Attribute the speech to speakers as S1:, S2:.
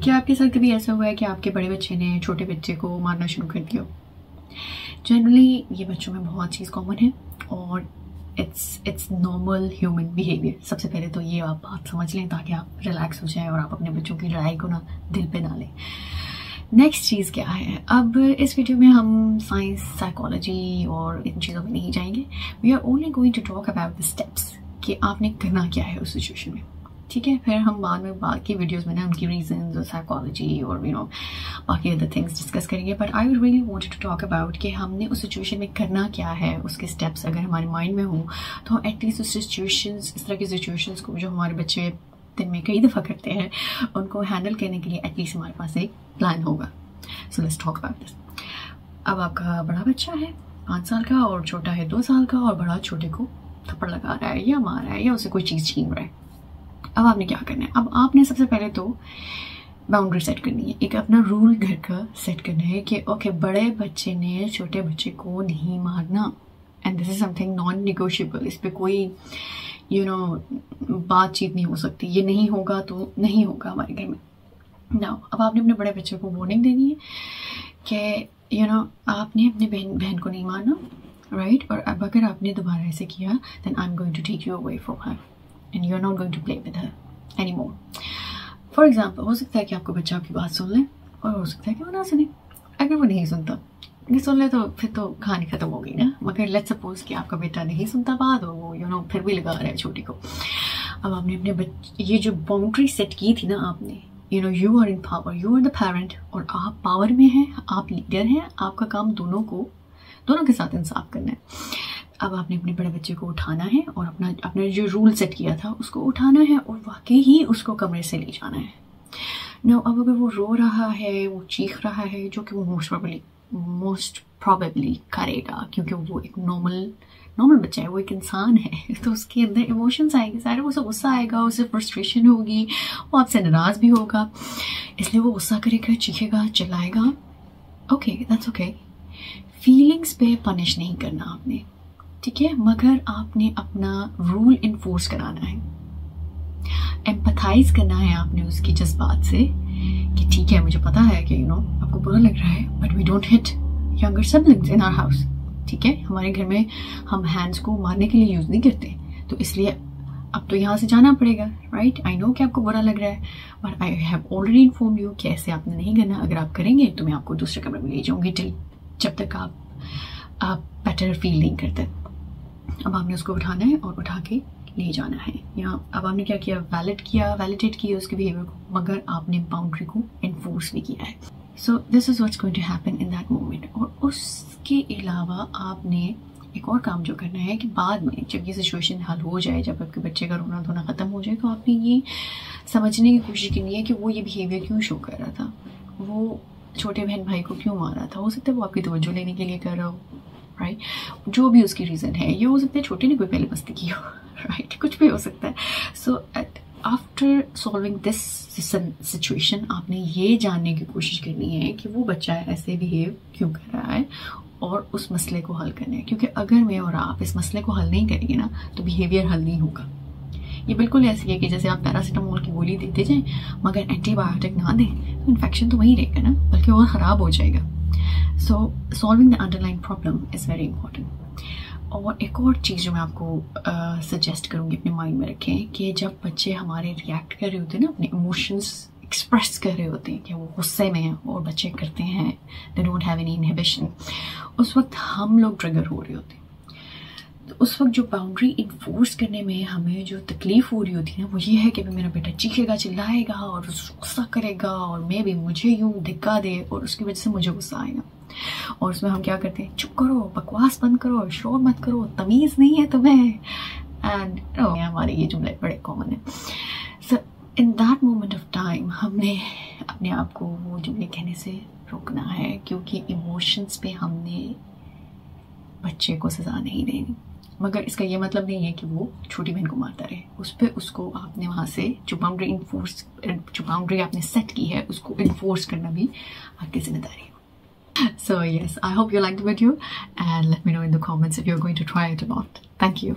S1: क्या आपके साथ कभी ऐसा हुआ है कि आपके बड़े बच्चे ने छोटे बच्चे को मारना शुरू कर दिया? जनरली ये बच्चों में बहुत चीज़ कॉमन है और इट्स नॉर्मल ह्यूमन बिहेवियर। सबसे पहले तो ये आप बात समझ लें ताकि आप रिलैक्स हो जाएं और आप अपने बच्चों की लड़ाई को ना दिल पे ना लें। नेक्स्ट चीज़ क्या है, अब इस वीडियो में हम साइंस, साइकोलॉजी और इन चीज़ों में नहीं जाएंगे। We are only going to talk about the steps कि आपने करना क्या है उस सिचुएशन में, ठीक है? फिर हम बाद में बाकी वीडियोस में ना उनकी रीजंस और साइकोलॉजी और बाकी अदर थिंग्स डिस्कस करेंगे। But I really wanted to talk about कि हमने उस सिचुएशन में करना क्या है, उसके स्टेप्स अगर हमारे माइंड में हो तो एटलीस्ट उस सिचुएशंस, इस तरह की सिचुएशंस को जो हमारे बच्चे दिन में कई दफ़ा करते हैं, उनको हैंडल करने के लिए एटलीस्ट हमारे पास एक प्लान होगा। So let's talk about this. अब आपका बड़ा बच्चा है 5 साल का और छोटा है 2 साल का, और बड़ा छोटे को थप्पड़ लगा रहा है या मार रहा है या उसे कोई चीज़ छीन रहा है। अब आपने क्या करना है? अब आपने सबसे पहले तो बाउंड्री सेट करनी है, एक अपना रूल घर का सेट करना है कि ओके, बड़े बच्चे ने छोटे बच्चे को नहीं मारना, and this is something non negotiable. इस पर कोई बातचीत नहीं हो सकती, ये नहीं होगा तो नहीं होगा हमारे घर में। नाउ अब आपने अपने बड़े बच्चे को वार्निंग देनी है कि आपने अपने बहन को नहीं मारना, राइट? और अब अगर आपने दोबारा ऐसे किया then I am going to take you away from her and you're not going to play with her anymore. For example, हो सकता है कि आपको बच्चा आपकी बात सुन ले और हो सकता है कि वो ना सुने। अगर वो नहीं सुनता, नहीं सुन ले तो फिर तो कहानी खत्म हो गई ना। मगर लेट्स सपोज कि आपका बेटा नहीं सुनता बात और वो फिर भी लगा रहा है छोटी को। अब आपने अपने ये जो बाउंड्री सेट की थी ना आपने, you are in power, you are the parent और आप पावर में हैं, आप लीडर हैं, आपका काम दोनों के साथ इंसाफ करना है। अब आपने अपने बड़े बच्चे को उठाना है और अपना जो रूल सेट किया था उसको उठाना है और वाकई ही उसको कमरे से ले जाना है। नाउ अब अगर वो रो रहा है, वो चीख रहा है, जो कि वो मोस्ट प्रोबेबली करेगा क्योंकि वो एक नॉर्मल बच्चा है, वो एक इंसान है, तो उसके अंदर इमोशंस आएंगे सारे। उसे गुस्सा आएगा, उसे फ्रस्ट्रेशन होगी, वो आपसे नाराज भी होगा, इसलिए वो गुस्सा करेगा, चीखेगा, चिल्लाएगा। Okay, that's okay. फीलिंग्स पे पनिश नहीं करना आपने, ठीक है? मगर आपने अपना रूल इन्फोर्स कराना है, एम्पथाइज करना है आपने उसकी जज्बात से कि ठीक है, मुझे पता है कि आपको बुरा लग रहा है, but we don't hit younger siblings in our house, ठीक है? हमारे घर में हम हैंड्स को मारने के लिए यूज नहीं करते, तो इसलिए अब तो यहाँ से जाना पड़ेगा, राइट? आई नो कि आपको बुरा लग रहा है, but I have already inform you कि ऐसे आपने नहीं करना। अगर आप करेंगे तो मैं आपको दूसरे कमरे में ले जाऊंगी जब तक आप बेटर फील नहीं करते। अब आपने उसको उठाना है और उठा के ले जाना है। या अब आपने क्या किया, वैलिडेट किया उसके बिहेवियर को, मगर आपने बाउंड्री को इन्फोर्स भी किया है। So this is what's going to happen in that moment. और उसके अलावा आपने एक और काम जो करना है कि बाद में जब ये सिचुएशन हल हो जाए, जब आपके बच्चे का रोना धोना खत्म हो जाए, तो आपने ये समझने की कोशिश करनी है कि वो ये बिहेवियर क्यों शो कर रहा था, वो छोटे बहन भाई को क्यों मार रहा था। हो सकता है वो आपकी तवज्जो लेने के लिए कर रहा हो, राइट? जो भी उसकी रीज़न है, ये हो सकता है छोटे ने कोई पहले मस्ती की हो, राइट? कुछ भी हो सकता है। So after solving this situation आपने ये जानने की कोशिश करनी है कि वो बच्चा ऐसे बिहेव क्यों कर रहा है और उस मसले को हल करना है। क्योंकि अगर मैं और आप इस मसले को हल नहीं करेंगे ना तो बिहेवियर हल नहीं होगा। ये बिल्कुल ऐसी है कि जैसे आप पैरासीटामोल की गोली देते जाएं मगर एंटीबायोटिक ना दें तो इन्फेक्शन तो वहीं रहेगा ना, बल्कि और ख़राब हो जाएगा। सो solving the underline problem is very important. और एक और चीज़ जो मैं आपको सजेस्ट करूँगी अपने माइंड में रखें कि जब बच्चे हमारे रिएक्ट कर रहे होते हैं ना, अपने इमोशंस एक्सप्रेस कर रहे होते हैं कि वो गुस्से में हैं और बच्चे करते हैं, they don't have any inhibition, उस वक्त हम लोग ट्रिगर हो रहे होते हैं। तो उस वक्त जो बाउंड्री इन्फोर्स करने में हमें जो तकलीफ हो रही होती है ना, वो ये है कि मेरा बेटा चीखेगा, चिल्लाएगा और गुस्सा करेगा और मे मुझे यूँ धिक्का दे और उसकी वजह से मुझे गुस्सा आएगा। और उसमें हम क्या करते हैं, चुप करो, बकवास बंद करो, शोर मत करो, तमीज़ नहीं है तुम्हें, एंड हमारे ये जुमले बड़े कॉमन है। So in that moment of time हमने अपने आप को वो जुमले कहने से रोकना है, क्योंकि इमोशंस पे हमने बच्चे को सज़ा नहीं देनी। मगर इसका ये मतलब नहीं है कि वो छोटी बहन को मारता रहे, उसको आपने वहाँ से जो बाउंड्री आपने सेट की है उसको इन्फोर्स करना भी आपकी जिम्मेदारी है। So yes, I hope you liked the video and let me know in the comments if you're going to try it or not. Thank you.